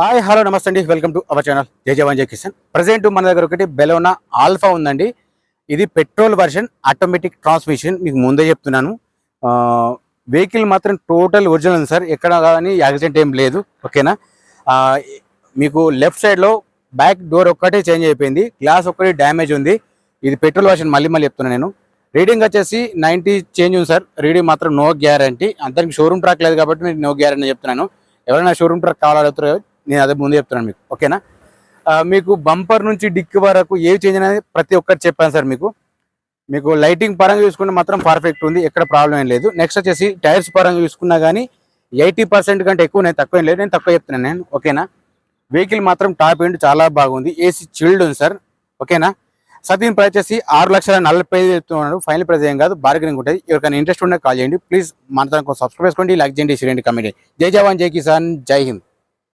Hi hello నమస్తే అండి, welcome to our channel జై జవాన్ జై కిసాన్. ప్రజెంట్ మన దగ్గర ఒకటి బెలోనా ఆల్ఫా ఉందండి. ఇది పెట్రోల్ వర్షన్ ఆటోమేటిక్ ట్రాన్స్మిషన్. మీకు ముందే చెప్తున్నాను, వెహికల్ మాత్రం టోటల్ ఒరిజినల్ ఉంది సార్. ఎక్కడ కానీ యాక్సిడెంట్ ఏం లేదు, ఓకేనా. మీకు లెఫ్ట్ సైడ్లో బ్యాక్ డోర్ ఒక్కటే చేంజ్ అయిపోయింది, గ్లాస్ ఒక్కటి డ్యామేజ్ ఉంది. ఇది పెట్రోల్ వర్షన్, మళ్ళీ చెప్తున్నాను నేను. రీడింగ్ వచ్చేసి 90 చేంజ్ ఉంది సార్. రీడింగ్ మాత్రం నో గ్యారంటీ. అంతరికి షోరూమ్ ట్రాక్ లేదు కాబట్టి నేను నో గ్యారంటీ చెప్తున్నాను. ఎవరైనా షోరూమ్ ట్రాక్ కావాలడుగుతారో నేను అదే ముందే చెప్తున్నాను మీకు, ఓకేనా. మీకు బంపర్ నుంచి డిక్ వరకు ఏవి చేంజ్ అనేది ప్రతి ఒక్కటి చెప్పాను సార్. మీకు లైటింగ్ పరంగా చూసుకుంటే మాత్రం పర్ఫెక్ట్ ఉంది, ఎక్కడ ప్రాబ్లం ఏం లేదు. నెక్స్ట్ వచ్చేసి టైర్స్ పరంగా చూసుకున్నా కానీ 80% కంటే ఎక్కువ నేను తక్కువ ఏం లేదు, నేను తక్కువ చెప్తున్నాను నేను, ఓకేనా. వెహికల్ మాత్రం టాప్ ఎండ్ చాలా బాగుంది, ఏసీ చిల్డ్ ఉంది సార్, ఓకేనా. సార్ దీని ప్రైస్ వచ్చేసి 6,40,000 చెప్తున్నాడు. ఫైనల్ ప్రైస్ ఏం కాదు, బార్గెనింగ్ ఉంటుంది. ఎవరికైనా ఇంట్రెస్ట్ ఉంటే కాల్ చేయండి ప్లీజ్. మన సబ్స్క్రైబ్ చేసుకోండి, లైక్ చేయండి, షేర్ చేయండి, కమెంట్ చేయండి. జై జవాన్ జై కిసాన్, జై హింద్.